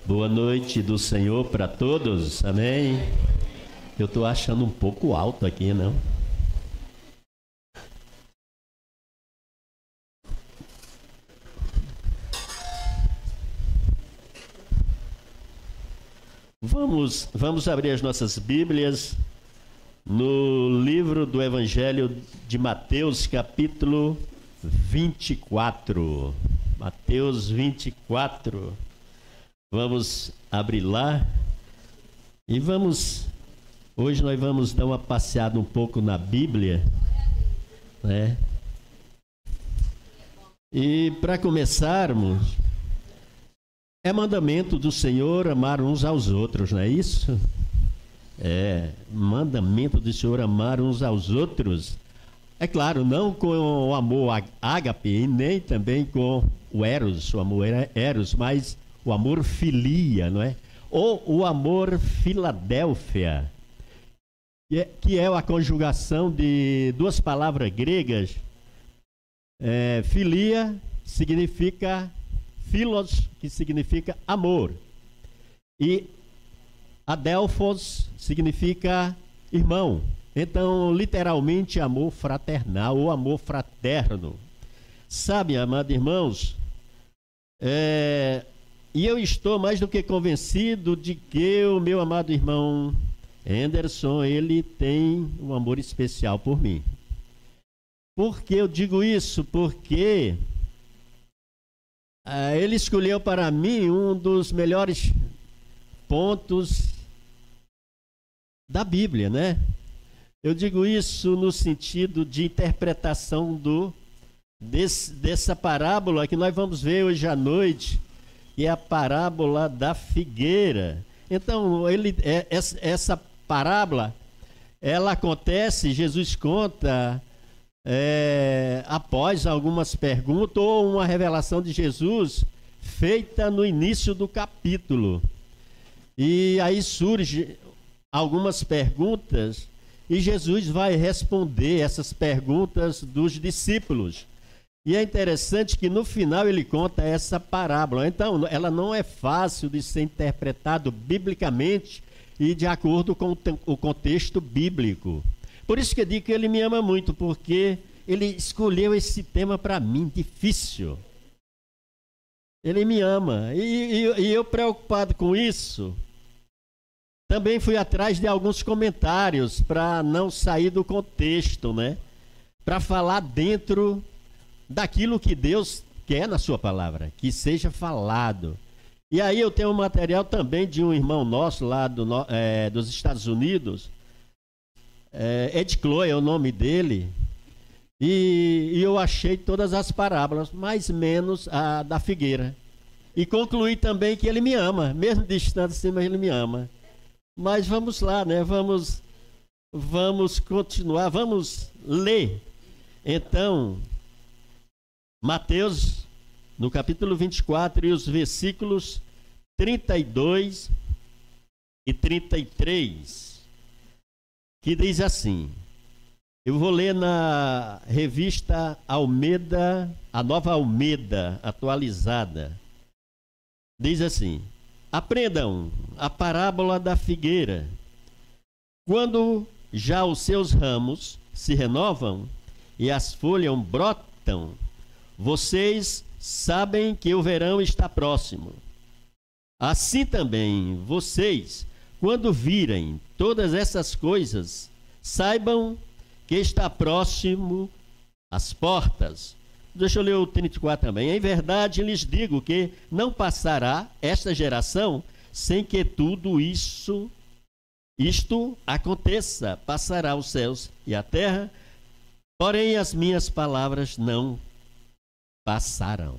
Boa noite do Senhor para todos, amém? Eu estou achando um pouco alto aqui, não? Vamos abrir as nossas Bíblias no livro do Evangelho de Mateus, capítulo 24. Mateus 24. Vamos abrir lá e hoje nós vamos dar uma passeada um pouco na Bíblia, né? E para começarmos, é mandamento do Senhor amar uns aos outros, não é isso? É mandamento do Senhor amar uns aos outros. É claro, não com o amor ágape e nem também com o eros, o amor eros, mas o amor filia, não é? Ou o amor Filadélfia, que é a conjugação de duas palavras gregas. Filia significa philos, que significa amor, e adelphos significa irmão. Então, literalmente, amor fraternal ou amor fraterno. Sabe, amados irmãos, e eu estou mais do que convencido de que o meu amado irmão Anderson, ele tem um amor especial por mim. Por que eu digo isso? Porque ele escolheu para mim um dos melhores pontos da Bíblia, né? Eu digo isso no sentido de interpretação dessa parábola que nós vamos ver hoje à noite, que é a parábola da figueira. Então, essa parábola, ela acontece, Jesus conta após algumas perguntas ou uma revelação de Jesus feita no início do capítulo. E aí surgem algumas perguntas e Jesus vai responder essas perguntas dos discípulos. E é interessante que no final ele conta essa parábola. Então, ela não é fácil de ser interpretada biblicamente e de acordo com o contexto bíblico. Por isso que eu digo que ele me ama muito, porque ele escolheu esse tema para mim, difícil. Ele me ama. E eu, preocupado com isso, também fui atrás de alguns comentários para não sair do contexto, né? Para falar dentro daquilo que Deus quer na sua palavra, que seja falado. E aí eu tenho um material também de um irmão nosso lá dos Estados Unidos, Ed Chloe é o nome dele, e eu achei todas as parábolas, mais menos a da figueira. E concluí também que ele me ama, mesmo distante assim, mas ele me ama. Mas vamos lá, né? Vamos continuar, vamos ler. Então, Mateus, no capítulo 24, e os versículos 32 e 33, que diz assim, eu vou ler na revista Almeida, a Nova Almeida atualizada, diz assim, aprendam a parábola da figueira. Quando já os seus ramos se renovam e as folhas brotam, vocês sabem que o verão está próximo. Assim também vocês, quando virem todas essas coisas, saibam que está próximo às portas. Deixa eu ler o 34 também. Em verdade lhes digo que não passará esta geração sem que tudo isto aconteça. Passará os céus e a terra, porém as minhas palavras não passarão.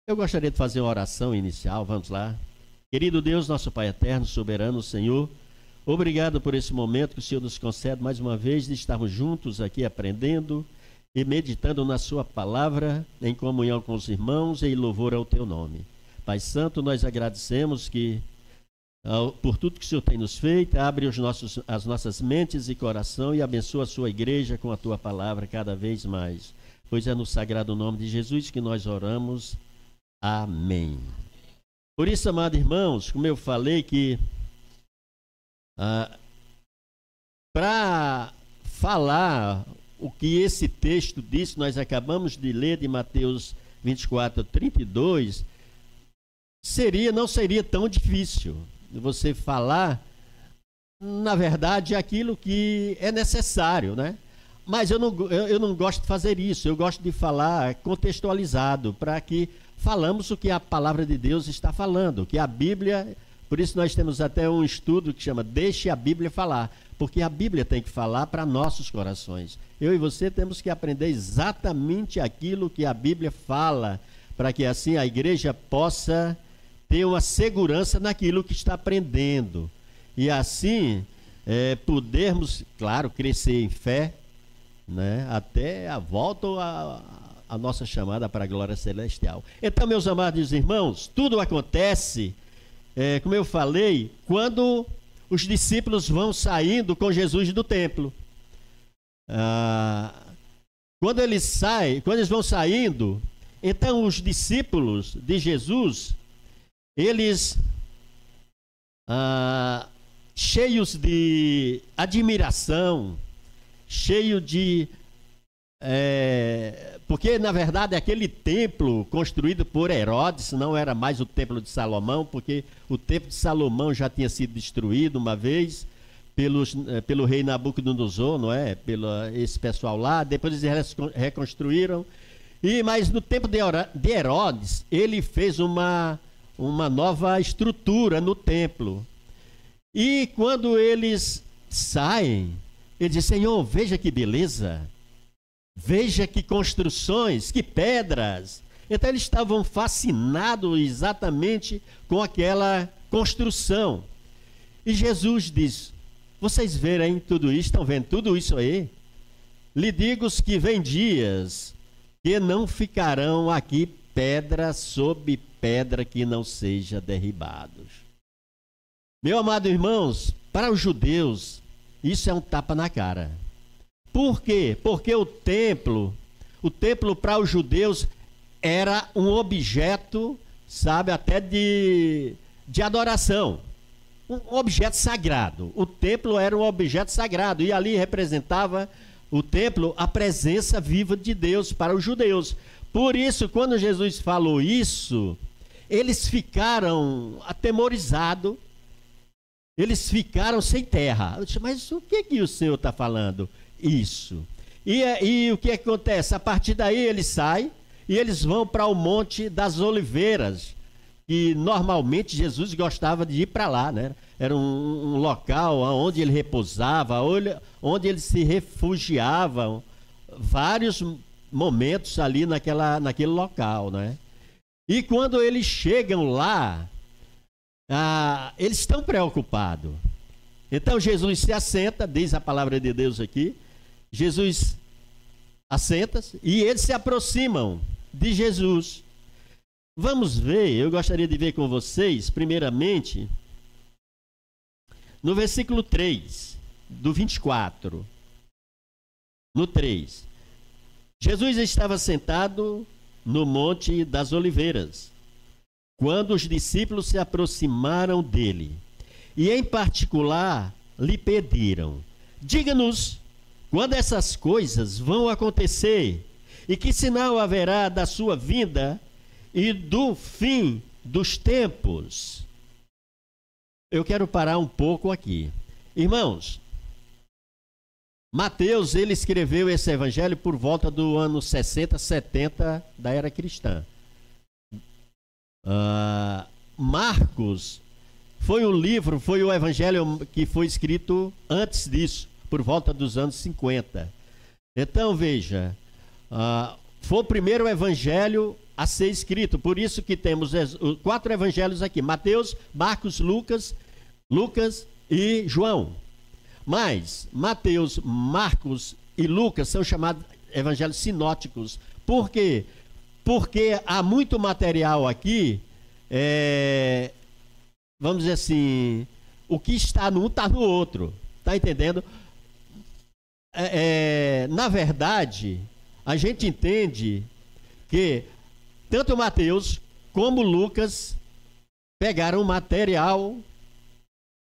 Eu gostaria de fazer uma oração inicial, vamos lá. Querido Deus, nosso Pai eterno, soberano, Senhor, obrigado por esse momento que o Senhor nos concede mais uma vez de estarmos juntos aqui aprendendo e meditando na sua palavra, em comunhão com os irmãos e em louvor ao teu nome. Pai Santo, nós agradecemos por tudo que o Senhor tem nos feito, abre as nossas mentes e coração e abençoa a sua igreja com a tua palavra cada vez mais. Pois é no sagrado nome de Jesus que nós oramos. Amém. Por isso, amados irmãos, como eu falei que para falar o que esse texto diz, nós acabamos de ler de Mateus 24, 32, não seria tão difícil você falar, na verdade, aquilo que é necessário, né? Mas eu não gosto de fazer isso, eu gosto de falar contextualizado, para que falamos o que a palavra de Deus está falando, que a Bíblia, por isso nós temos até um estudo que chama Deixe a Bíblia Falar, porque a Bíblia tem que falar para nossos corações. Eu e você temos que aprender exatamente aquilo que a Bíblia fala, para que assim a igreja possa ter uma segurança naquilo que está aprendendo. E assim podermos, claro, crescer em fé, né, até a volta a nossa chamada para a glória celestial. Então, meus amados irmãos, tudo acontece, como eu falei, quando os discípulos vão saindo com Jesus do templo. Quando eles vão saindo, então os discípulos de Jesus, eles, cheios de admiração, cheios de... porque, na verdade, aquele templo construído por Herodes não era mais o templo de Salomão, porque o templo de Salomão já tinha sido destruído uma vez pelo rei Nabucodonosor, não é? Esse pessoal lá. Depois eles reconstruíram. Mas no tempo de Herodes, ele fez uma nova estrutura no templo. E quando eles saem, ele diz: Senhor, veja que beleza. Veja que construções, que pedras. Então eles estavam fascinados exatamente com aquela construção. E Jesus diz: vocês verem tudo isso, estão vendo tudo isso aí? Lhe digo que vem dias que não ficarão aqui pedra sobre pedra que não seja derribados. Meu amado irmãos, para os judeus, isso é um tapa na cara. Por quê? Porque o templo para os judeus era um objeto, sabe, até de adoração. Um objeto sagrado. O templo era um objeto sagrado e ali representava o templo a presença viva de Deus para os judeus. Por isso, quando Jesus falou isso, eles ficaram atemorizados, eles ficaram sem terra. Eu disse: mas o que o Senhor está falando? Isso. E o que acontece? A partir daí eles saem e eles vão para o Monte das Oliveiras, que normalmente Jesus gostava de ir para lá, né? Era um local onde ele repousava, onde ele se refugiava, vários momentos ali naquele local, né? E quando eles chegam lá, eles estão preocupados. Então Jesus se assenta, diz a palavra de Deus aqui. Jesus assenta-se e eles se aproximam de Jesus. Vamos ver, eu gostaria de ver com vocês, primeiramente, no versículo 3, do 24. No 3. Jesus estava sentado no Monte das Oliveiras, quando os discípulos se aproximaram dele, e em particular lhe pediram: diga-nos quando essas coisas vão acontecer, e que sinal haverá da sua vinda e do fim dos tempos. Eu quero parar um pouco aqui. Irmãos, Mateus, ele escreveu esse evangelho por volta do ano 60, 70 da era cristã. Marcos foi o evangelho que foi escrito antes disso, por volta dos anos 50. Então, veja, foi o primeiro evangelho a ser escrito, por isso que temos 4 evangelhos aqui: Mateus, Marcos, Lucas e João. Mas Mateus, Marcos e Lucas são chamados evangelhos sinóticos. Por quê? Porque há muito material aqui, vamos dizer assim, o que está num está no outro. Está entendendo? Na verdade, a gente entende que tanto Mateus como Lucas pegaram o material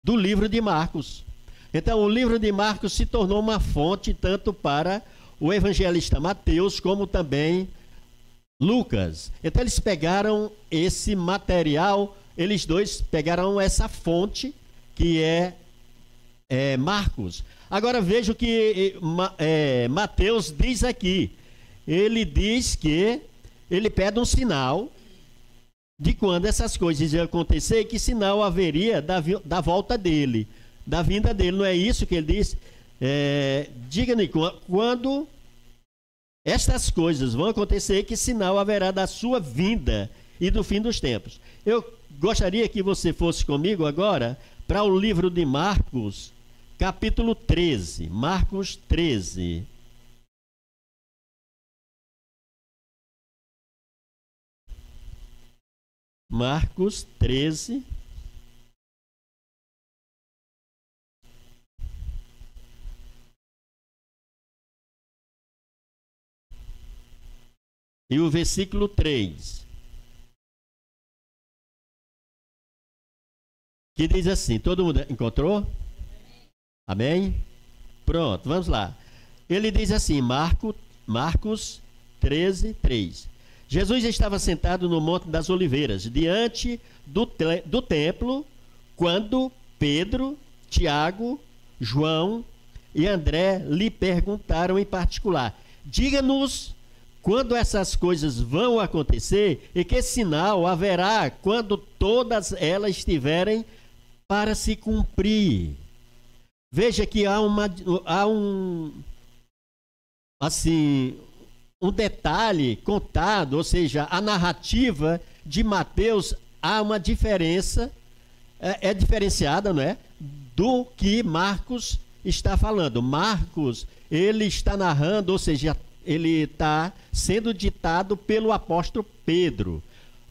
do livro de Marcos. Então, o livro de Marcos se tornou uma fonte tanto para o evangelista Mateus como também Lucas. Então, eles pegaram esse material, eles dois pegaram essa fonte que é Marcos. Agora veja o que Mateus diz aqui. Ele diz que ele pede um sinal de quando essas coisas iam acontecer, que sinal haveria da volta dele, da vinda dele. Não é isso que ele diz? Diga-me quando estas coisas vão acontecer, que sinal haverá da sua vinda e do fim dos tempos. Eu gostaria que você fosse comigo agora para o livro de Marcos, capítulo 13. Marcos 13. Marcos 13. E o versículo 3. Que diz assim, todo mundo encontrou? Amém? Pronto, vamos lá. Ele diz assim, Marcos 13, 3. Jesus estava sentado no Monte das Oliveiras, diante do templo, quando Pedro, Tiago, João e André lhe perguntaram em particular: diga-nos quando essas coisas vão acontecer e que sinal haverá quando todas elas estiverem para se cumprir. Veja que há um detalhe contado, ou seja, a narrativa de Mateus há uma diferença, é diferenciada, não é? Do que Marcos está falando. Marcos, ele está narrando, ou seja, ele está sendo ditado pelo apóstolo Pedro.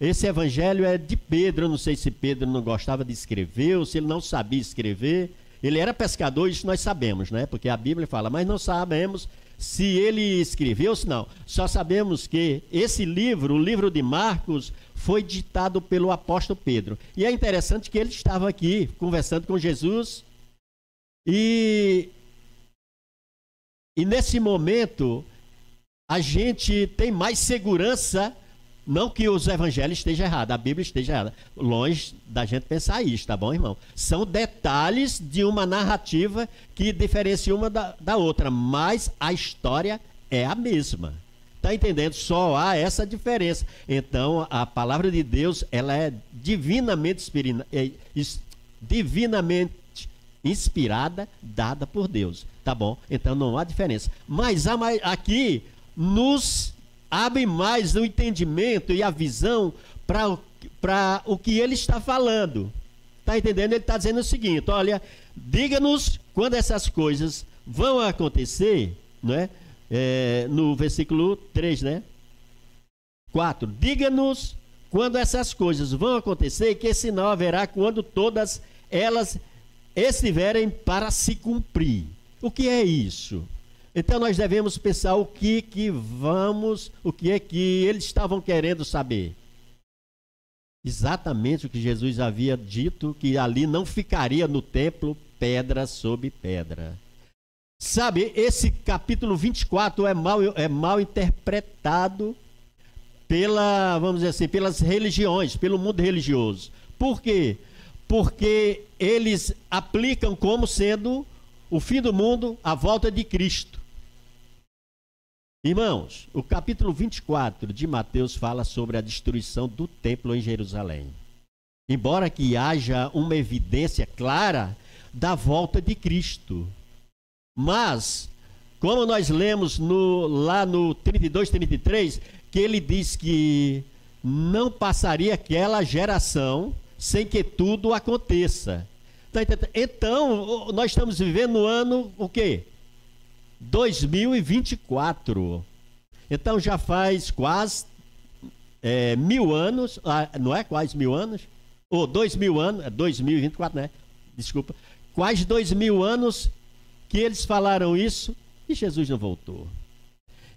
Esse evangelho é de Pedro. Eu não sei se Pedro não gostava de escrever ou se ele não sabia escrever. Ele era pescador, isso nós sabemos, né? Porque a Bíblia fala, mas não sabemos se ele escreveu ou se não. Só sabemos que esse livro, o livro de Marcos, foi ditado pelo apóstolo Pedro. E é interessante que ele estava aqui conversando com Jesus e nesse momento a gente tem mais segurança. Não que os evangelhos estejam errados, a Bíblia esteja errada. Longe da gente pensar isso, tá bom, irmão? São detalhes de uma narrativa que diferencia uma da outra, mas a história é a mesma. Tá entendendo? Só há essa diferença. Então, a palavra de Deus, ela é divinamente inspirada, dada por Deus, tá bom? Então, não há diferença. Mas aqui nos abre mais o entendimento e a visão para o que ele está falando. Está entendendo? Ele está dizendo o seguinte: olha, diga-nos quando essas coisas vão acontecer, não é? No versículo 3, né? 4. Diga-nos quando essas coisas vão acontecer, que sinal haverá quando todas elas estiverem para se cumprir. O que é isso? Então nós devemos pensar o que é que eles estavam querendo saber. Exatamente o que Jesus havia dito, que ali não ficaria no templo pedra sobre pedra. Sabe, esse capítulo 24 é mal interpretado vamos dizer assim, pelas religiões, pelo mundo religioso. Por quê? Porque eles aplicam como sendo o fim do mundo, a volta de Cristo. Irmãos, o capítulo 24 de Mateus fala sobre a destruição do templo em Jerusalém. Embora que haja uma evidência clara da volta de Cristo. Mas, como nós lemos lá no 32, 33, que ele diz que não passaria aquela geração sem que tudo aconteça. Então, nós estamos vivendo no ano o quê? 2024. Então já faz quase 1000 anos, não é quase 1000 anos? Ou 2000 anos, 2024, né? Desculpa. Quase 2000 anos que eles falaram isso e Jesus não voltou.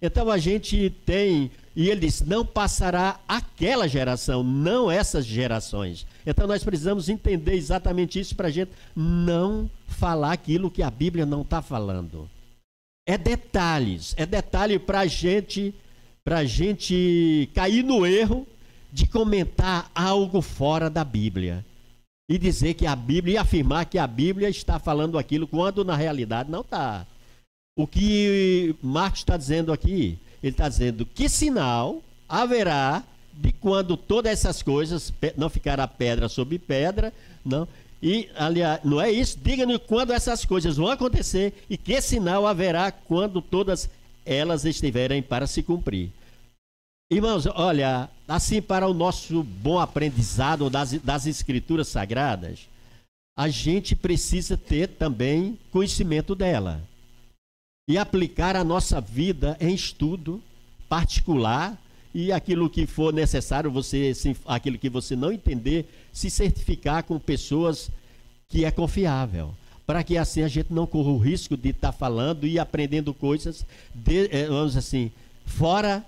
Então a gente tem, e ele diz, não passará aquela geração, não essas gerações. Então nós precisamos entender exatamente isso para a gente não falar aquilo que a Bíblia não está falando. É detalhe para a gente cair no erro de comentar algo fora da Bíblia. E dizer que a Bíblia, e afirmar que a Bíblia está falando aquilo, quando na realidade não está. O que Marcos está dizendo aqui, ele está dizendo que sinal haverá de quando todas essas coisas, não ficará pedra sobre pedra, não. E, aliás, não é isso? Diga-nos quando essas coisas vão acontecer e que sinal haverá quando todas elas estiverem para se cumprir. Irmãos, olha, assim para o nosso bom aprendizado das Escrituras Sagradas, a gente precisa ter também conhecimento dela e aplicar a nossa vida em estudo particular e aquilo que for necessário, aquilo que você não entender, se certificar com pessoas que é confiável, para que assim a gente não corra o risco de estar falando e aprendendo coisas, vamos dizer assim, fora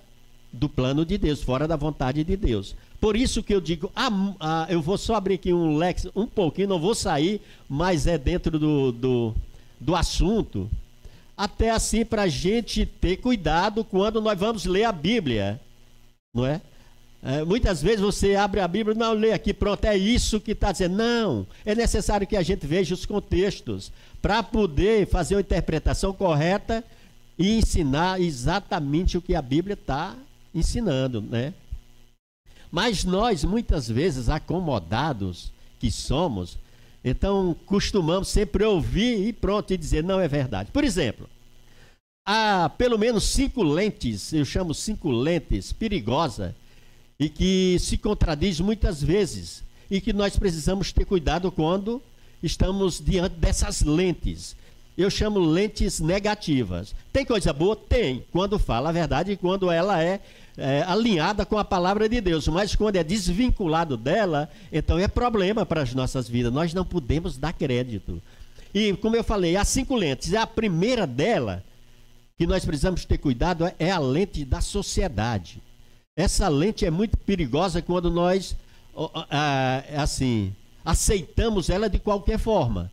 do plano de Deus, fora da vontade de Deus. Por isso que eu digo, eu vou só abrir aqui um leque, um pouquinho, não vou sair, mas é dentro do assunto, até assim para a gente ter cuidado quando nós vamos ler a Bíblia, não é? Muitas vezes você abre a Bíblia, não lê aqui, pronto, é isso que está dizendo. Não, é necessário que a gente veja os contextos para poder fazer uma interpretação correta e ensinar exatamente o que a Bíblia está ensinando, né? Mas nós, muitas vezes, acomodados que somos, então costumamos sempre ouvir e pronto, e dizer, não é verdade. Por exemplo, há pelo menos 5 lentes, eu chamo 5 lentes perigosas, e que se contradiz muitas vezes, e que nós precisamos ter cuidado quando estamos diante dessas lentes. Eu chamo lentes negativas. Tem coisa boa? Tem, quando fala a verdade e quando ela é alinhada com a palavra de Deus, mas quando é desvinculado dela, então é problema para as nossas vidas, nós não podemos dar crédito. E como eu falei, há 5 lentes, a primeira dela, que nós precisamos ter cuidado, é a lente da sociedade. Essa lente é muito perigosa quando nós, assim, aceitamos ela de qualquer forma.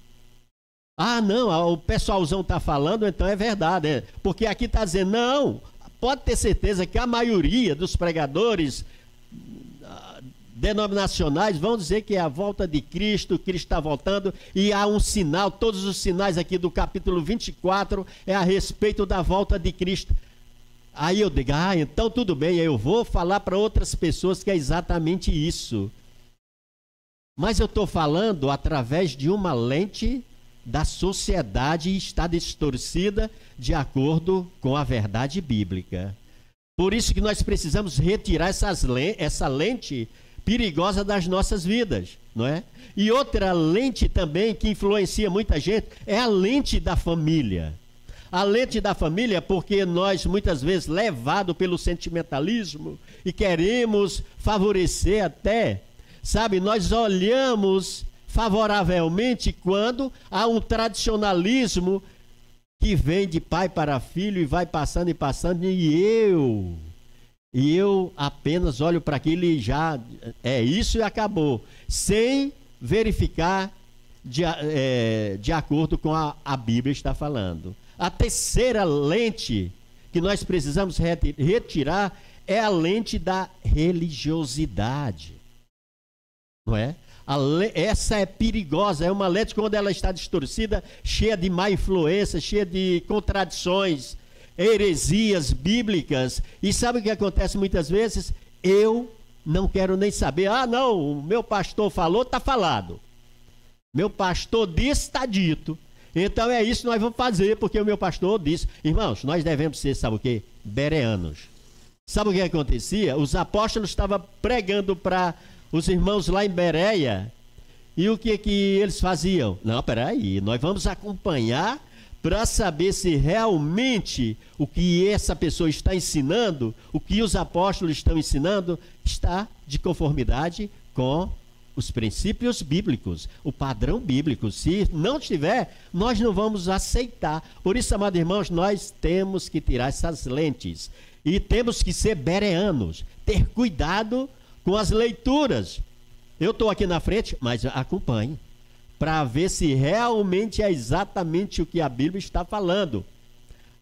Ah, não, o pessoalzão está falando, então é verdade. Porque aqui está dizendo, não, pode ter certeza que a maioria dos pregadores denominacionais vão dizer que é a volta de Cristo, Cristo está voltando, e há um sinal, todos os sinais aqui do capítulo 24 é a respeito da volta de Cristo. Aí eu digo, então tudo bem, eu vou falar para outras pessoas que é exatamente isso. Mas eu estou falando através de uma lente da sociedade e está distorcida de acordo com a verdade bíblica. Por isso que nós precisamos retirar essa lente perigosa das nossas vidas, não é? E outra lente também que influencia muita gente é a lente da família. A lente da família, porque nós muitas vezes, levados pelo sentimentalismo e queremos favorecer até, sabe, nós olhamos favoravelmente quando há um tradicionalismo que vem de pai para filho e vai passando e passando, e eu apenas olho para aquilo e já é isso e acabou, sem verificar de acordo com a Bíblia está falando. A terceira lente que nós precisamos retirar é a lente da religiosidade, não é? Essa é perigosa, é uma lente quando ela está distorcida, cheia de má influência, cheia de contradições, heresias bíblicas. E sabe o que acontece muitas vezes? Eu não quero nem saber. Não, o meu pastor falou, está falado. Meu pastor disse, está dito. Então é isso que nós vamos fazer, porque o meu pastor disse. Irmãos, nós devemos ser, sabe o quê? Bereanos. Sabe o que acontecia? Os apóstolos estavam pregando para os irmãos lá em Bereia, e o que eles faziam? Não, peraí, nós vamos acompanhar para saber se realmente o que essa pessoa está ensinando, o que os apóstolos estão ensinando, está de conformidade com os princípios bíblicos, o padrão bíblico. Se não tiver, nós não vamos aceitar. Por isso, amados irmãos, nós temos que tirar essas lentes e temos que ser bereanos, ter cuidado com as leituras. Eu estou aqui na frente, mas acompanhe, para ver se realmente é exatamente o que a Bíblia está falando.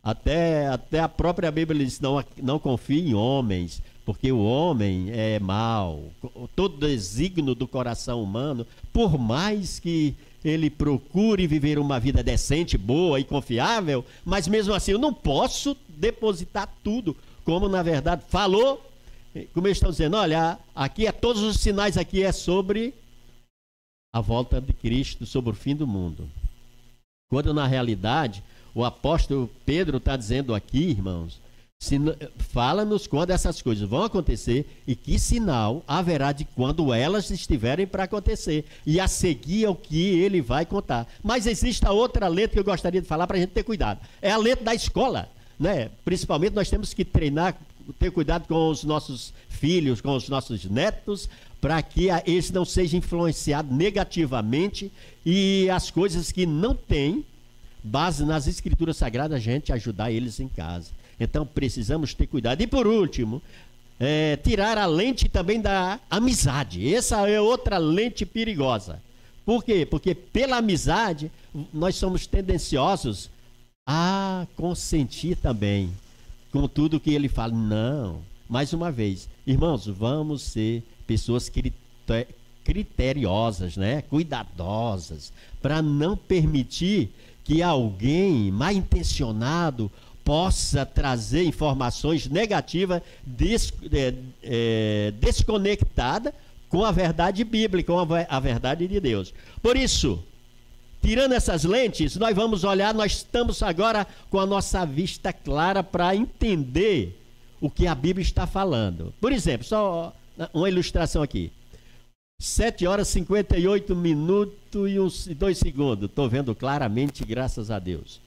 Até a própria Bíblia diz: não confie em homens, porque o homem é mau. Todo desígnio do coração humano, por mais que ele procure viver uma vida decente, boa e confiável, mas mesmo assim eu não posso depositar tudo, como na verdade falou, como eles estão dizendo, olha, aqui todos os sinais aqui é sobre a volta de Cristo, sobre o fim do mundo. Quando na realidade o apóstolo Pedro está dizendo aqui, irmãos, fala-nos quando essas coisas vão acontecer e que sinal haverá de quando elas estiverem para acontecer. E a seguir é o que ele vai contar. Mas existe a outra letra que eu gostaria de falar para a gente ter cuidado. É a letra da escola, né? Principalmente nós temos que treinar, ter cuidado com os nossos filhos, com os nossos netos, para que eles não sejam influenciados negativamente e as coisas que não têm base nas escrituras sagradas, a gente ajudar eles em casa. Então precisamos ter cuidado. E por último, tirar a lente também da amizade. Essa é outra lente perigosa. Por quê? Porque pela amizade nós somos tendenciosos a consentir também com tudo que ele fala. Não, mais uma vez, irmãos, vamos ser pessoas criteriosas, né? Cuidadosas, para não permitir que alguém mal intencionado possa trazer informações negativas desconectada com a verdade bíblica, com a verdade de Deus. Por isso, tirando essas lentes, nós vamos olhar, nós estamos agora com a nossa vista clara para entender o que a Bíblia está falando. Por exemplo, só uma ilustração aqui. 7 horas, 58 minutos e 2 segundos. Estou vendo claramente, graças a Deus.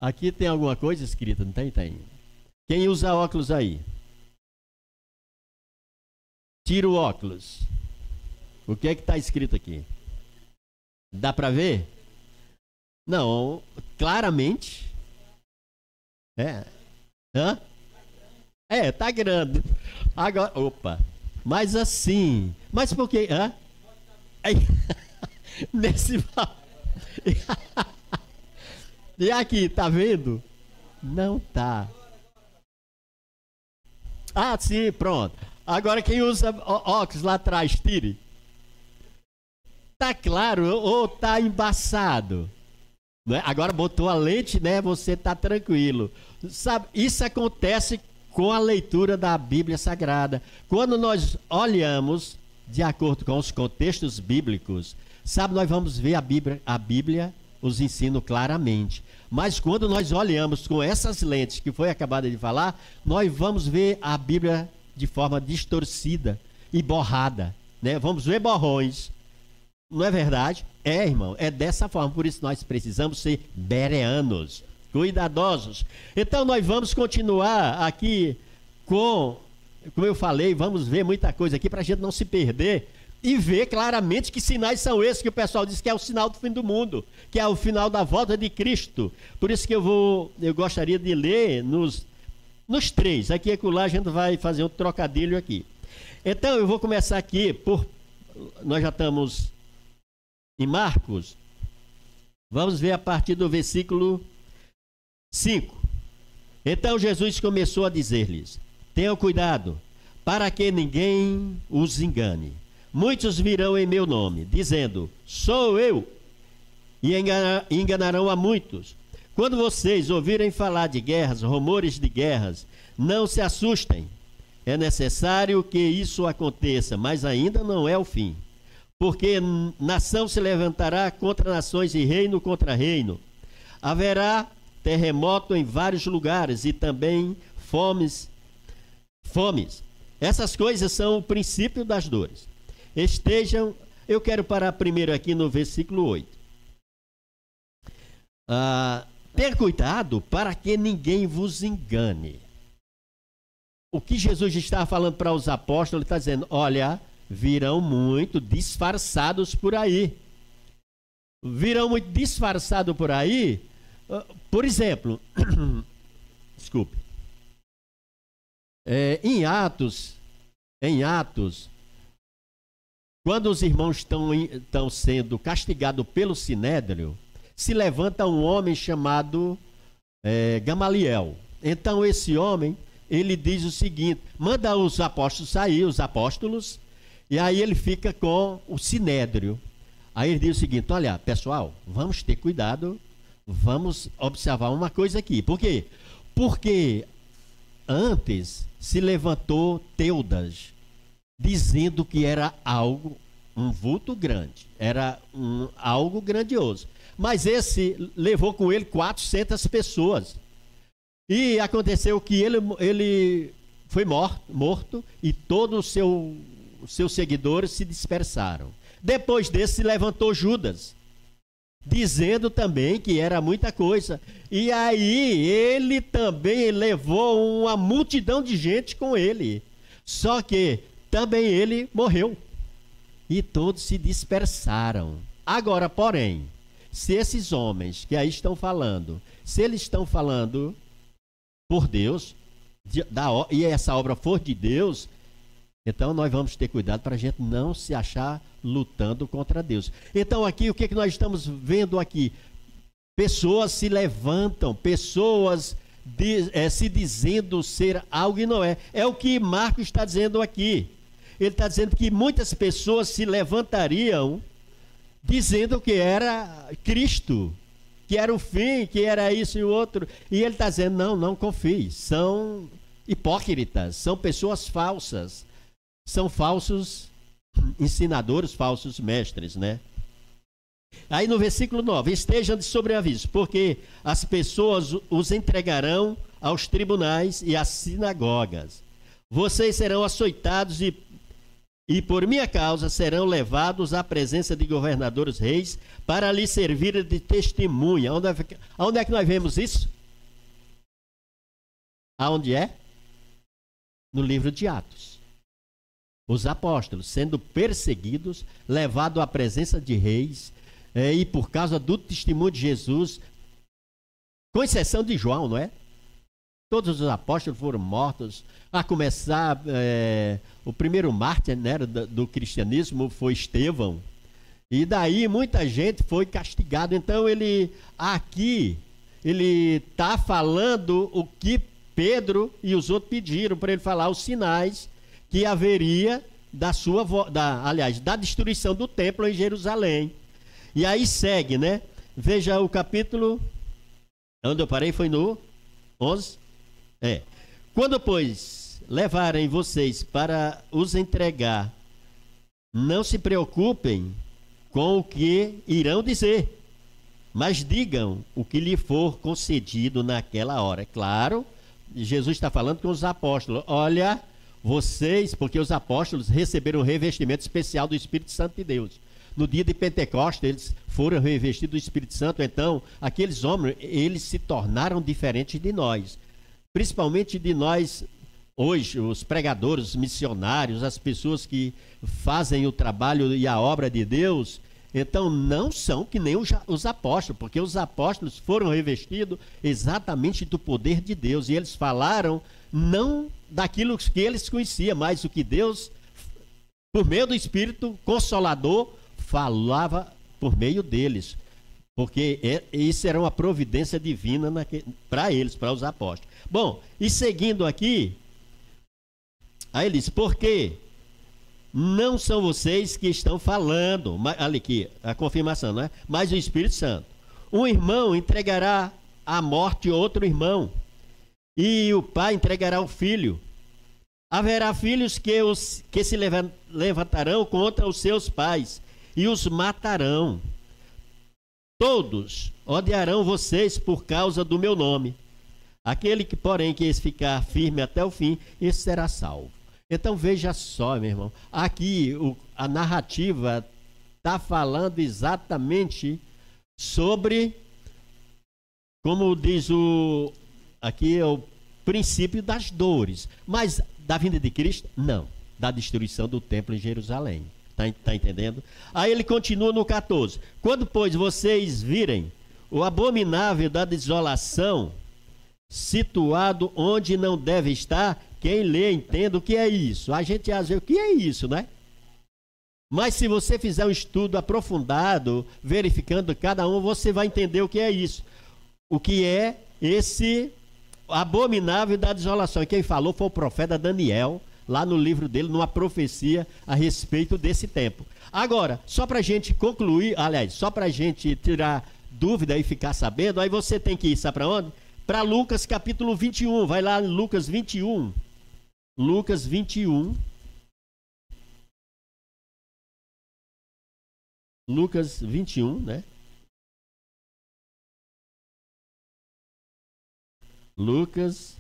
Aqui tem alguma coisa escrita, não tem? Tem. Quem usa óculos aí? Tira o óculos. O que é que está escrito aqui? Dá para ver? Não, claramente. Hã? Tá grande. Agora, opa. Mas assim. Mas por quê? Hã? Nesse. E aqui, tá vendo? Não tá. Ah, sim, pronto. Agora quem usa óculos lá atrás, tire. Tá claro ou tá embaçado? Não é? Agora botou a lente, né? Você tá tranquilo. Sabe, isso acontece com a leitura da Bíblia Sagrada. Quando nós olhamos de acordo com os contextos bíblicos, sabe, nós vamos ver a Bíblia os ensina claramente. Mas quando nós olhamos com essas lentes que foi acabado de falar, nós vamos ver a Bíblia de forma distorcida e borrada, né? Vamos ver borrões. Não é verdade? Irmão, é dessa forma. Por isso nós precisamos ser bereanos, cuidadosos. Então nós vamos continuar aqui como eu falei, vamos ver muita coisa aqui para a gente não se perder e ver claramente que sinais são esses que o pessoal diz que é o sinal do fim do mundo, que é o final da volta de Cristo. Por isso que eu gostaria de ler nos 3. Aqui e acolá a gente vai fazer um trocadilho aqui. Então eu vou começar aqui nós já estamos em Marcos. Vamos ver a partir do versículo 5. Então Jesus começou a dizer-lhes: tenham cuidado, para que ninguém os engane. Muitos virão em meu nome, dizendo, sou eu, e enganarão a muitos. Quando vocês ouvirem falar de guerras, rumores de guerras, não se assustem. É necessário que isso aconteça, mas ainda não é o fim. Porque nação se levantará contra nações e reino contra reino. Haverá terremoto em vários lugares e também fomes. Essas coisas são o princípio das dores. Eu quero parar primeiro aqui no versículo 8. Ter cuidado para que ninguém vos engane. O que Jesus estava falando para os apóstolos, ele está dizendo, olha, virão muito disfarçados por aí. Virão muito disfarçados por aí. Por exemplo, desculpe. Em Atos, quando os irmãos estão sendo castigados pelo Sinédrio, se levanta um homem chamado Gamaliel. Então esse homem, ele diz o seguinte: manda os apóstolos sair, os apóstolos, e aí ele fica com o Sinédrio. Aí ele diz o seguinte: olha, pessoal, vamos ter cuidado, vamos observar uma coisa aqui. Por quê? Porque antes se levantou Teudas, dizendo que era algo, um vulto grande, era algo grandioso. Mas esse levou com ele 400 pessoas. E aconteceu que ele foi morto e todos os seus seguidores se dispersaram. Depois desse se levantou Judas, dizendo também que era muita coisa. E aí ele também levou uma multidão de gente com ele. Só que também ele morreu. E todos se dispersaram. Agora, porém, se esses homens que aí estão falando, se eles estão falando por Deus, e essa obra for de Deus, então nós vamos ter cuidado para a gente não se achar lutando contra Deus. Então aqui, o que nós estamos vendo aqui? Pessoas se levantam, pessoas se dizendo ser algo e não é. É o que Marcos está dizendo aqui. Ele está dizendo que muitas pessoas se levantariam dizendo que era Cristo, que era o fim, que era isso e o outro. E ele está dizendo: não confie. São hipócritas, são pessoas falsas, são falsos ensinadores, falsos mestres, né? Aí no versículo 9: estejam de sobreaviso, porque as pessoas os entregarão aos tribunais e às sinagogas. Vocês serão açoitados e por minha causa serão levados à presença de governadores reis para lhes servir de testemunha. Onde é que nós vemos isso? Aonde é? No livro de Atos. Os apóstolos sendo perseguidos, levados à presença de reis, e por causa do testemunho de Jesus, com exceção de João, não é? Todos os apóstolos foram mortos. A começar, o primeiro mártir, né, do cristianismo foi Estevão. E daí muita gente foi castigada. Então ele está falando o que Pedro e os outros pediram para ele falar, os sinais que haveria da destruição do templo em Jerusalém. E aí segue, né? Veja o capítulo, onde eu parei foi no 11. Quando, pois, levarem vocês para os entregar, não se preocupem com o que irão dizer, mas digam o que lhe for concedido naquela hora. É claro, Jesus está falando com os apóstolos. Olha, vocês, porque os apóstolos receberam um revestimento especial do Espírito Santo de Deus. No dia de Pentecostes, eles foram revestidos do Espírito Santo. Então, aqueles homens, eles se tornaram diferentes de nós. Principalmente de nós, hoje, os pregadores, os missionários, as pessoas que fazem o trabalho e a obra de Deus. Então, não são que nem os apóstolos, porque os apóstolos foram revestidos exatamente do poder de Deus. E eles falaram não daquilo que eles conheciam, mas o que Deus, por meio do Espírito Consolador, falava por meio deles. Porque isso era uma providência divina para eles, para os apóstolos. Bom, e seguindo aqui, aí ele diz: porque não são vocês que estão falando, olha aqui, a confirmação, não é? Mas o Espírito Santo. Um irmão entregará à morte outro irmão, e o pai entregará o filho. Haverá filhos que se levantarão contra os seus pais, e os matarão. Todos odiarão vocês por causa do meu nome. Aquele que, porém, que ficar firme até o fim, esse será salvo. Então veja só, meu irmão, aqui a narrativa está falando exatamente sobre, como diz aqui é o princípio das dores. Mas da vinda de Cristo, não. da destruição do templo em Jerusalém. Tá entendendo? Aí ele continua no 14. Quando, pois, vocês virem o abominável da desolação situado onde não deve estar, quem lê entenda o que é isso. A gente às vezes, o que é isso, né? Mas se você fizer um estudo aprofundado, verificando cada um, você vai entender o que é isso. O que é esse abominável da desolação. E quem falou foi o profeta Daniel, lá no livro dele, numa profecia a respeito desse tempo. Agora, só para a gente concluir, aliás, só para a gente tirar dúvida e ficar sabendo, aí você tem que ir, sabe para onde? Para Lucas capítulo 21, vai lá em Lucas 21. Lucas 21. Lucas 21, né? Lucas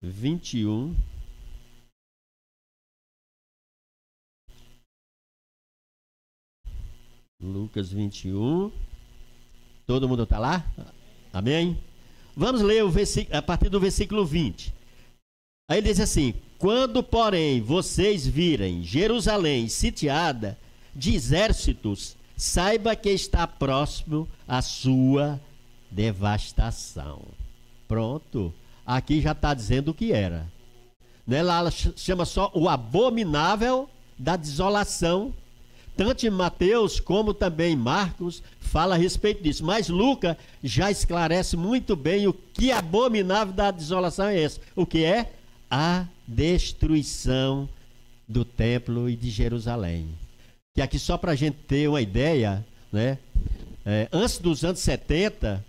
21. Lucas 21. Todo mundo está lá? Amém? Vamos ler a partir do versículo 20. Aí ele diz assim: quando, porém, vocês virem Jerusalém sitiada de exércitos, saiba que está próximo a sua devastação. Pronto. Aqui já está dizendo o que era. Né? Lá ela chama só o abominável da desolação. Tanto em Mateus como também em Marcos fala a respeito disso. Mas Lucas já esclarece muito bem o que abominável da desolação é esse. O que é? A destruição do templo e de Jerusalém. Que aqui só para a gente ter uma ideia, né? Antes dos anos 70,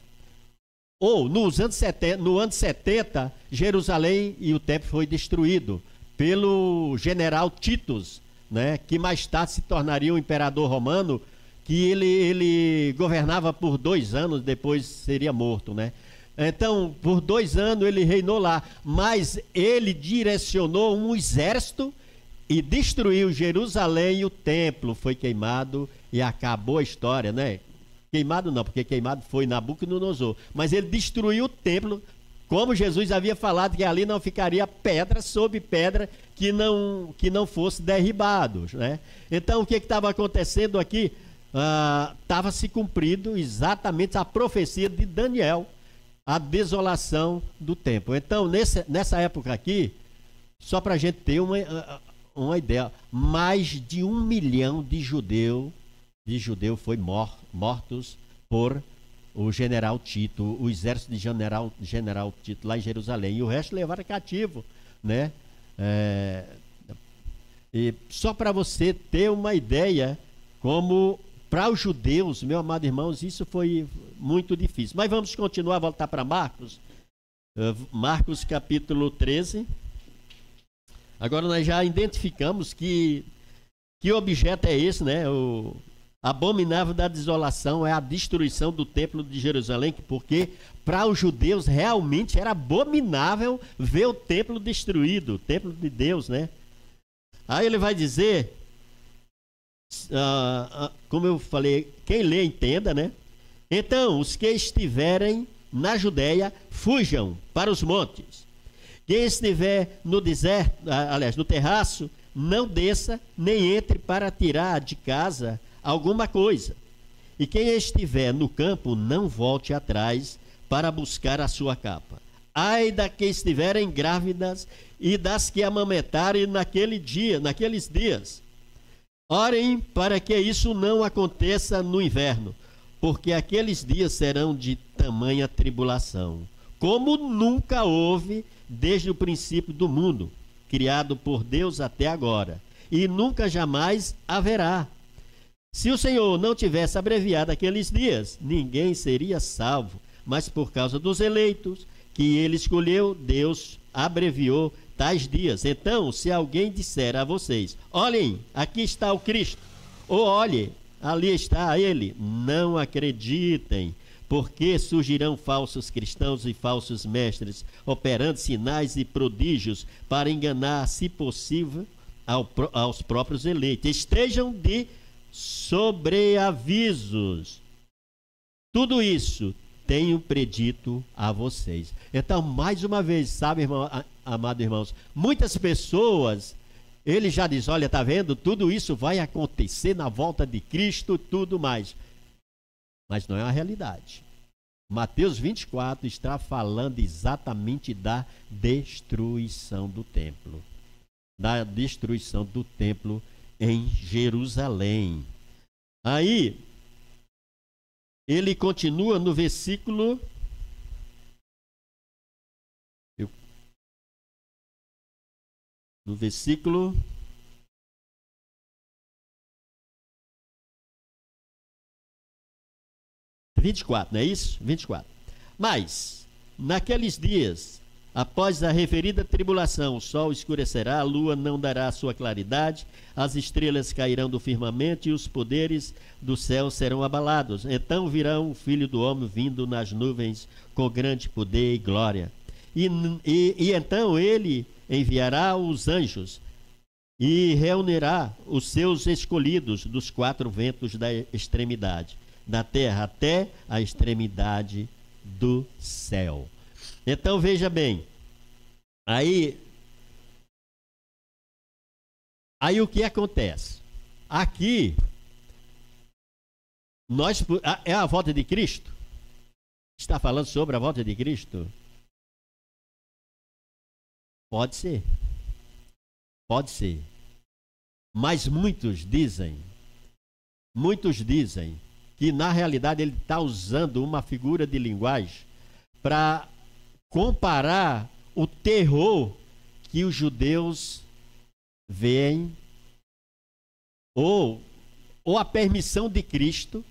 ou no ano 70, Jerusalém e o templo foi destruído pelo general Titus, né, que mais tarde se tornaria o imperador romano, que ele governava por 2 anos, depois seria morto, né? Então, por 2 anos ele reinou lá, mas ele direcionou um exército e destruiu Jerusalém, e o templo foi queimado e acabou a história, né? Queimado não, porque queimado foi Nabucodonosor, mas ele destruiu o templo, como Jesus havia falado que ali não ficaria pedra sobre pedra que não fosse derribado, né? Então o que estava acontecendo aqui? Estava se cumprindo exatamente a profecia de Daniel, a desolação do templo. Então nessa época aqui, só para a gente ter uma ideia, mais de 1 milhão de judeus foi mortos por o general Tito, o exército de general Tito lá em Jerusalém, e o resto levaram cativo, né? E só para você ter uma ideia, como para os judeus, meus amados irmãos, isso foi muito difícil. Mas vamos continuar, voltar para Marcos, Marcos capítulo 13. Agora nós já identificamos que objeto é esse, né? O abominável da desolação é a destruição do templo de Jerusalém, porque para os judeus realmente era abominável ver o templo destruído, o templo de Deus, né? Aí ele vai dizer, como eu falei, quem lê entenda, né? Então, os que estiverem na Judéia, fujam para os montes. Quem estiver no deserto, aliás, no terraço, não desça, nem entre para tirar de casa alguma coisa. E quem estiver no campo, não volte atrás para buscar a sua capa. Ai das que estiverem grávidas e das que amamentarem naqueles dias. Orem para que isso não aconteça no inverno, porque aqueles dias serão de tamanha tribulação, como nunca houve desde o princípio do mundo, criado por Deus até agora, e nunca jamais haverá. Se o Senhor não tivesse abreviado aqueles dias, ninguém seria salvo, mas por causa dos eleitos que ele escolheu, Deus abreviou tais dias. Então, se alguém disser a vocês, olhem, aqui está o Cristo, ou olhem, ali está ele, não acreditem, porque surgirão falsos cristãos e falsos mestres, operando sinais e prodígios para enganar, se possível, aos próprios eleitos. Estejam de sobreavisos. Tudo isso tenho predito a vocês. Então, mais uma vez, sabe, amados irmãos, muitas pessoas ele já diz, olha, está vendo? Tudo isso vai acontecer na volta de Cristo e tudo mais. Mas não é uma realidade. Mateus 24 está falando exatamente da destruição do templo. Da destruição do templo em Jerusalém. Aí, ele continua no versículo... No versículo 24, não é isso? 24. Mas, naqueles dias, após a referida tribulação, o sol escurecerá, a lua não dará sua claridade, as estrelas cairão do firmamento e os poderes do céu serão abalados. Então virá o Filho do Homem vindo nas nuvens com grande poder e glória. E então ele enviará os anjos e reunirá os seus escolhidos dos quatro ventos da extremidade da terra até a extremidade do céu. Então veja bem, aí o que acontece? Aqui é a volta de Cristo? Está falando sobre a volta de Cristo? Pode ser. Pode ser. Mas muitos dizem que na realidade ele está usando uma figura de linguagem para comparar o terror que os judeus veem ou a permissão de Cristo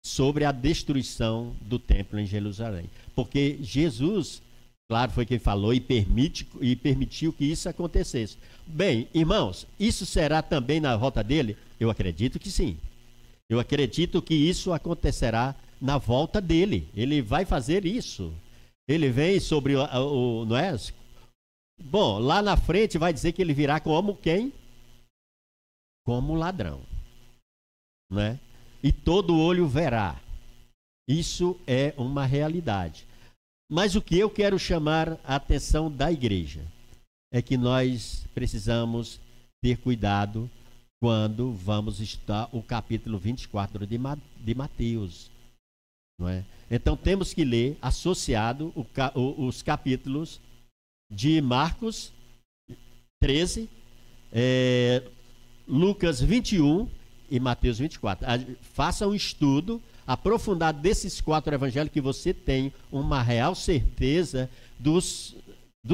sobre a destruição do templo em Jerusalém. Porque Jesus, claro, foi quem falou e permitiu que isso acontecesse. Bem, irmãos, isso será também na volta dele? Eu acredito que sim. Eu acredito que isso acontecerá na volta dele. Ele vai fazer isso. Ele vem sobre não é? Bom, lá na frente vai dizer que ele virá como quem? Como ladrão. Não é? E todo olho verá. Isso é uma realidade. Mas o que eu quero chamar a atenção da igreja é que nós precisamos ter cuidado quando vamos estudar o capítulo 24 de Mateus. Não é? Então temos que ler associado os capítulos de Marcos 13, Lucas 21 e Mateus 24. Faça um estudo aprofundado desses quatro evangelhos que você tem uma real certeza dos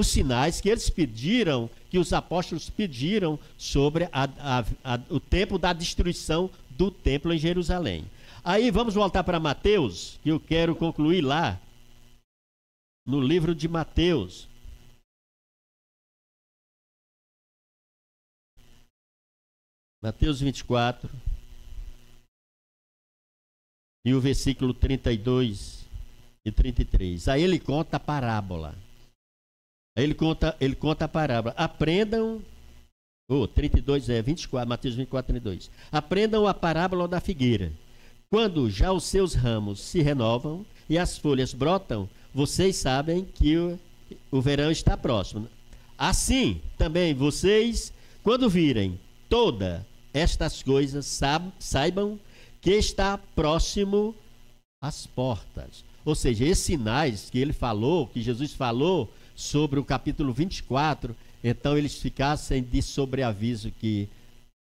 sinais que eles pediram, que os apóstolos pediram sobre o tempo da destruição do templo em Jerusalém. Aí vamos voltar para Mateus, que eu quero concluir lá, no livro de Mateus. Mateus 24, e o versículo 32 e 33. Aí ele conta a parábola. Ele conta a parábola. Aprendam, 24, Mateus 24, 32. Aprendam a parábola da figueira. Quando já os seus ramos se renovam e as folhas brotam, vocês sabem que o verão está próximo. Assim, também vocês, quando virem todas estas coisas, saibam que está próximo às portas. Ou seja, esses sinais que ele falou, que Jesus falou sobre o capítulo 24, então eles ficassem de sobreaviso que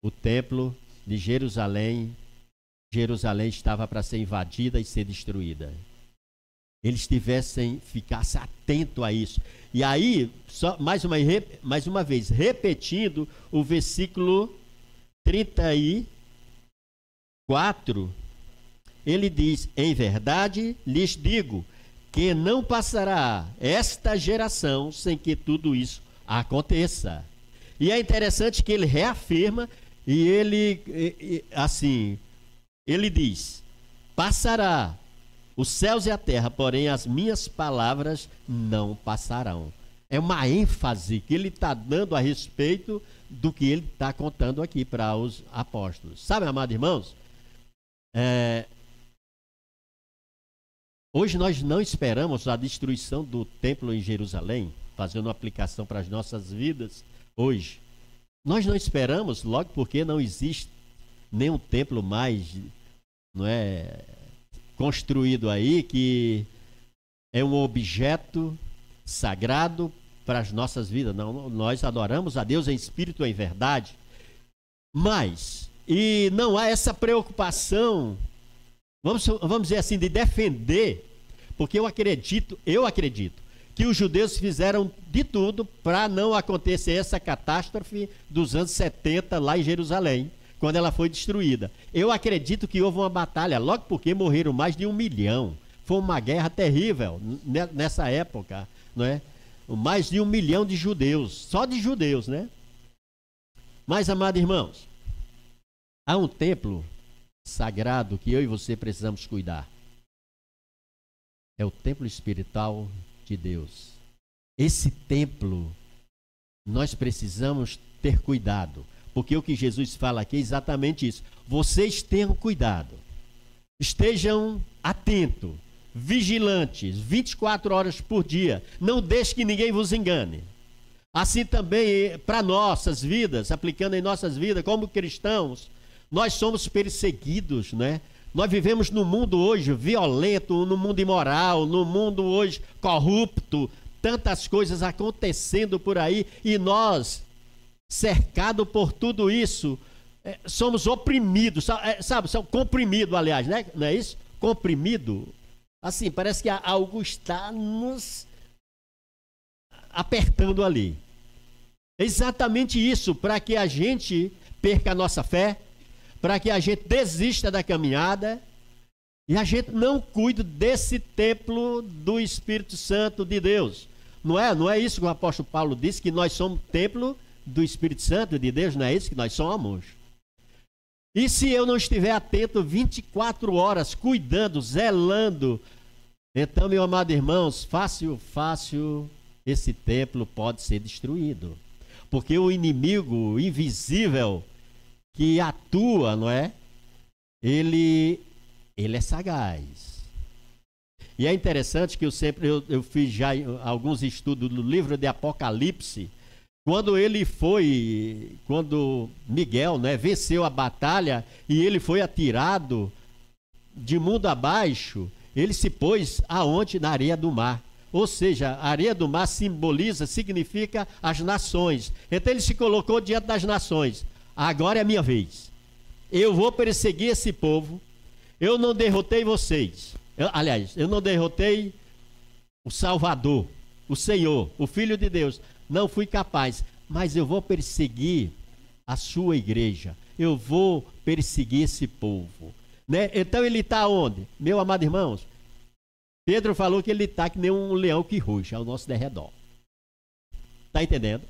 o templo de Jerusalém estava para ser invadida e ser destruída. Eles ficassem atentos a isso. E aí, mais uma vez, repetindo o versículo 34, ele diz: em verdade lhes digo que não passará esta geração sem que tudo isso aconteça. E é interessante que ele reafirma e ele diz: passará os céus e a terra, porém as minhas palavras não passarão. É uma ênfase que ele está dando a respeito do que ele está contando aqui para os apóstolos. Sabe, amados irmãos? Hoje nós não esperamos a destruição do templo em Jerusalém, fazendo uma aplicação para as nossas vidas hoje. Nós não esperamos, logo porque não existe nenhum templo mais, não é, construído aí, que é um objeto sagrado para as nossas vidas. Não, nós adoramos a Deus em espírito e em verdade. Mas, e não há essa preocupação, vamos dizer assim, de defender, porque eu acredito que os judeus fizeram de tudo para não acontecer essa catástrofe dos anos 70 lá em Jerusalém, quando ela foi destruída. Eu acredito que houve uma batalha, logo porque morreram mais de 1 milhão. Foi uma guerra terrível nessa época, não é? Mais de 1 milhão de judeus, só de judeus, né? Mas, amados irmãos, há um templo sagrado que eu e você precisamos cuidar. É o templo espiritual de Deus. Esse templo, nós precisamos ter cuidado, porque o que Jesus fala aqui é exatamente isso. Vocês tenham cuidado, estejam atentos, vigilantes, 24 horas por dia, não deixe que ninguém vos engane. Assim também para nossas vidas, aplicando em nossas vidas como cristãos, nós somos perseguidos, né? Nós vivemos num mundo hoje violento, num mundo imoral, num mundo hoje corrupto, tantas coisas acontecendo por aí, e nós, cercados por tudo isso, somos oprimidos, sabe, são comprimidos, aliás, né? Não é isso? Comprimido. Assim, parece que algo está nos apertando ali. É exatamente isso, para que a gente perca a nossa fé, para que a gente desista da caminhada e a gente não cuide desse templo do Espírito Santo de Deus. Não é isso que o apóstolo Paulo disse, que nós somos templo do Espírito Santo de Deus? Não é isso que nós somos? E se eu não estiver atento 24 horas, cuidando, zelando, então, meus amados irmãos, fácil, esse templo pode ser destruído. Porque o inimigo invisível que atua, não é? Ele é sagaz. E é interessante que eu fiz já alguns estudos do livro de Apocalipse, quando Miguel, né, venceu a batalha e ele foi atirado de mundo abaixo, ele se pôs aonde? Na areia do mar. Ou seja, a areia do mar significa as nações. Então ele se colocou diante das nações. Agora é a minha vez. Eu vou perseguir esse povo. Eu não derrotei vocês. Eu não derrotei o Salvador, o Senhor, o Filho de Deus. Não fui capaz. Mas eu vou perseguir a sua igreja. Eu vou perseguir esse povo. Né? Então ele está onde? Meu amado irmãos, Pedro falou que ele está que nem um leão que ruge ao nosso derredor. Está entendendo?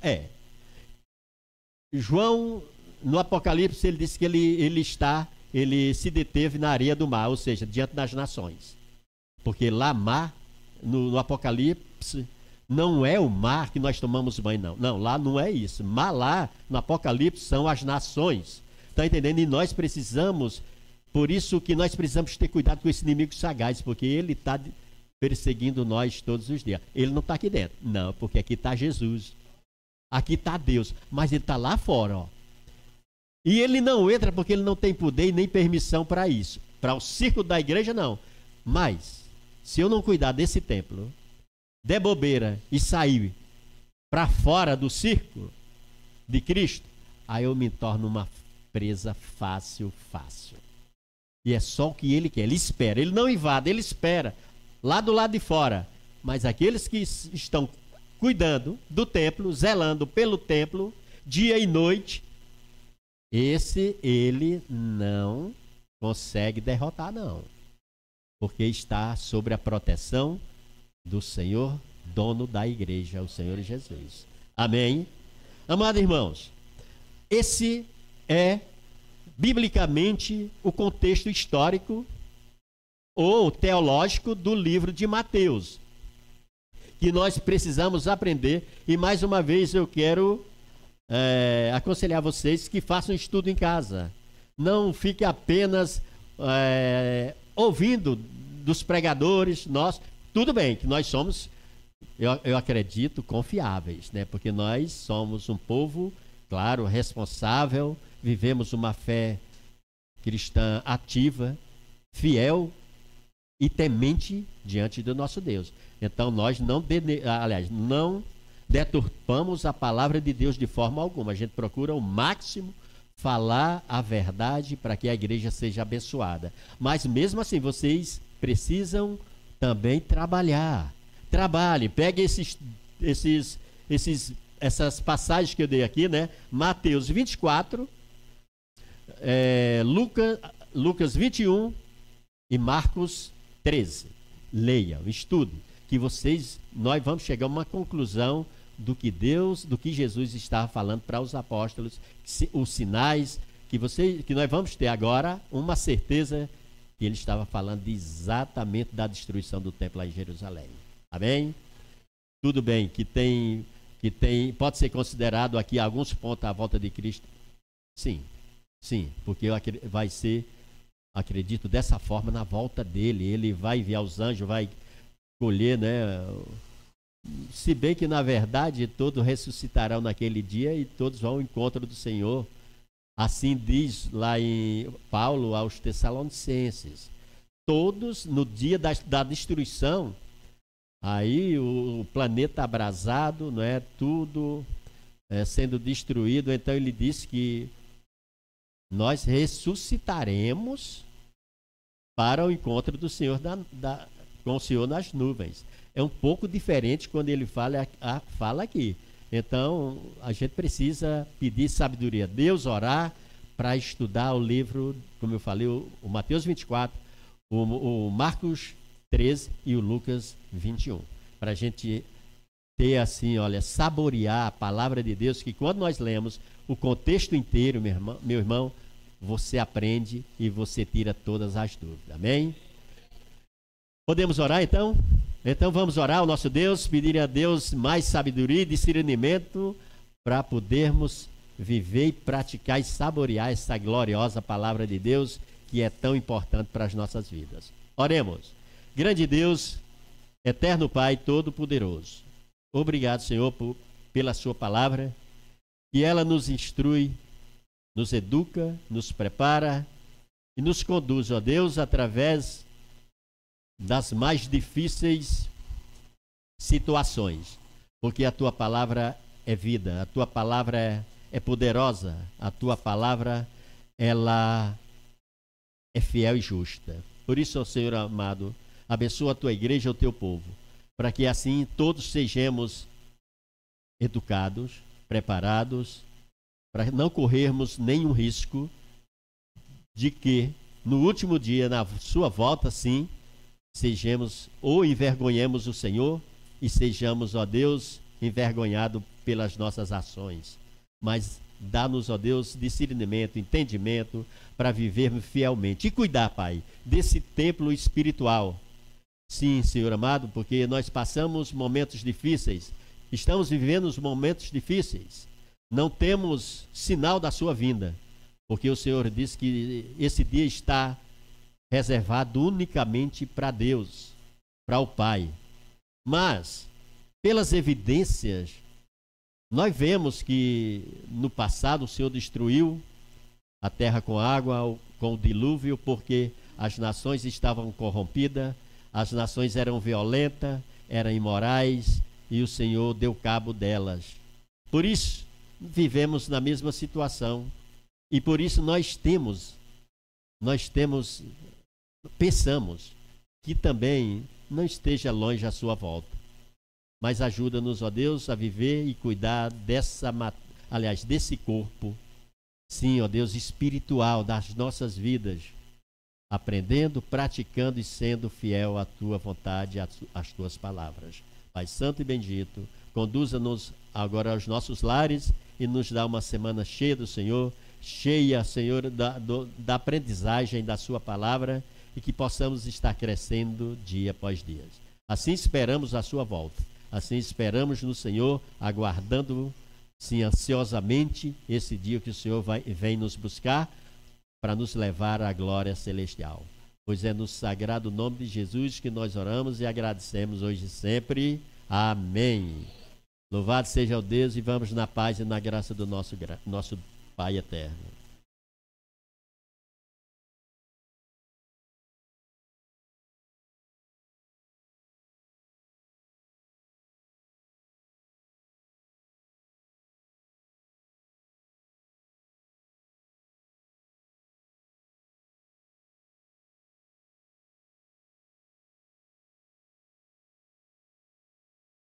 João, no Apocalipse, ele disse que ele se deteve na areia do mar, ou seja, diante das nações. Porque lá, mar, no Apocalipse, não é o mar que nós tomamos banho, não. Não, lá não é isso. Mar lá, no Apocalipse, são as nações. Está entendendo? E nós precisamos, por isso que nós precisamos ter cuidado com esse inimigo sagaz, porque ele está perseguindo nós todos os dias. Ele não está aqui dentro. Não, porque aqui está Jesus. Aqui está Deus. Mas ele está lá fora, ó. E ele não entra porque ele não tem poder e nem permissão para isso. Para o círculo da igreja, não. Mas, se eu não cuidar desse templo, der bobeira e sair para fora do círculo de Cristo, aí eu me torno uma presa fácil. E é só o que ele quer. Ele espera. Ele não invade, ele espera. Lá do lado de fora. Mas aqueles que estão cuidando do templo, zelando pelo templo, dia e noite, ele não consegue derrotar, não. Porque está sob a proteção do Senhor, dono da igreja, o Senhor Jesus. Amém? Amados irmãos, esse é, biblicamente, o contexto histórico ou teológico do livro de Mateus, que nós precisamos aprender. E mais uma vez eu quero aconselhar vocês que façam estudo em casa. Não fique apenas ouvindo dos pregadores. Tudo bem que nós somos, eu acredito, confiáveis, né? Porque nós somos um povo claro, responsável, vivemos uma fé cristã ativa, fiel e temente diante do nosso Deus. Então nós não deturpamos a palavra de Deus de forma alguma. A gente procura o máximo falar a verdade para que a igreja seja abençoada. Mas mesmo assim, vocês precisam também trabalhar. Trabalhe, pegue essas passagens que eu dei aqui, né? Mateus 24, Lucas 21 e Marcos 13. Leiam, estudem, que nós vamos chegar a uma conclusão do que Jesus estava falando para os apóstolos, os sinais que nós vamos ter agora, uma certeza que ele estava falando exatamente da destruição do templo lá em Jerusalém. Amém? Tudo bem, pode ser considerado aqui alguns pontos à volta de Cristo. Sim, porque vai ser, acredito, dessa forma na volta dele. Ele vai enviar os anjos, vai colher, né? Se bem que, na verdade, todos ressuscitarão naquele dia e todos vão ao encontro do Senhor. Assim diz lá em Paulo aos Tessalonicenses. Todos, no dia da destruição, aí o planeta abrasado, não é? Tudo sendo destruído. Então ele diz que nós ressuscitaremos para o encontro do Senhor com o Senhor nas nuvens. É um pouco diferente quando ele fala aqui. Então, a gente precisa pedir sabedoria a Deus, orar, para estudar o livro, como eu falei, o Mateus 24, o Marcos 13 e o Lucas 21. Para a gente ter assim, olha, saborear a palavra de Deus, que quando nós lemos o contexto inteiro, meu irmão, você aprende e você tira todas as dúvidas. Amém? Podemos orar então? Então vamos orar ao nosso Deus, pedir a Deus mais sabedoria e discernimento para podermos viver e praticar e saborear essa gloriosa palavra de Deus que é tão importante para as nossas vidas. Oremos. Grande Deus, eterno Pai Todo-Poderoso, obrigado, Senhor, pela sua palavra, que ela nos instrui, nos educa, nos prepara e nos conduz, ó Deus, através das mais difíceis situações, porque a tua palavra é vida, a tua palavra é poderosa, a tua palavra ela é fiel e justa. Por isso, ó Senhor amado, abençoa a tua igreja, o teu povo, para que assim todos sejamos educados, preparados, para não corrermos nenhum risco de que no último dia, na sua volta, sim, sejamos ou envergonhemos o Senhor e sejamos, ó Deus, envergonhados pelas nossas ações. Mas dá-nos, ó Deus, discernimento, entendimento para vivermos fielmente. E cuidar, Pai, desse templo espiritual. Sim, Senhor amado, porque nós passamos momentos difíceis, estamos vivendo os momentos difíceis. Não temos sinal da sua vinda, porque o Senhor disse que esse dia está reservado unicamente para Deus, para o Pai. Mas, pelas evidências, nós vemos que no passado o Senhor destruiu a terra com água, com o dilúvio, porque as nações estavam corrompidas, as nações eram violentas, eram imorais, e o Senhor deu cabo delas. Por isso, vivemos na mesma situação. E por isso pensamos que também não esteja longe a sua volta. Mas ajuda-nos, ó Deus, a viver e cuidar desse corpo, sim, ó Deus, espiritual das nossas vidas, aprendendo, praticando e sendo fiel à tua vontade, às tuas palavras. Pai Santo e bendito, conduza-nos agora aos nossos lares e nos dá uma semana cheia do Senhor, cheia, Senhor, da aprendizagem da sua palavra, e que possamos estar crescendo dia após dia. Assim esperamos a sua volta. Assim esperamos no Senhor, aguardando, sim, ansiosamente esse dia que o Senhor vem nos buscar para nos levar à glória celestial. Pois é no sagrado nome de Jesus que nós oramos e agradecemos hoje e sempre. Amém. Louvado seja o Deus, e vamos na paz e na graça do nosso Pai eterno.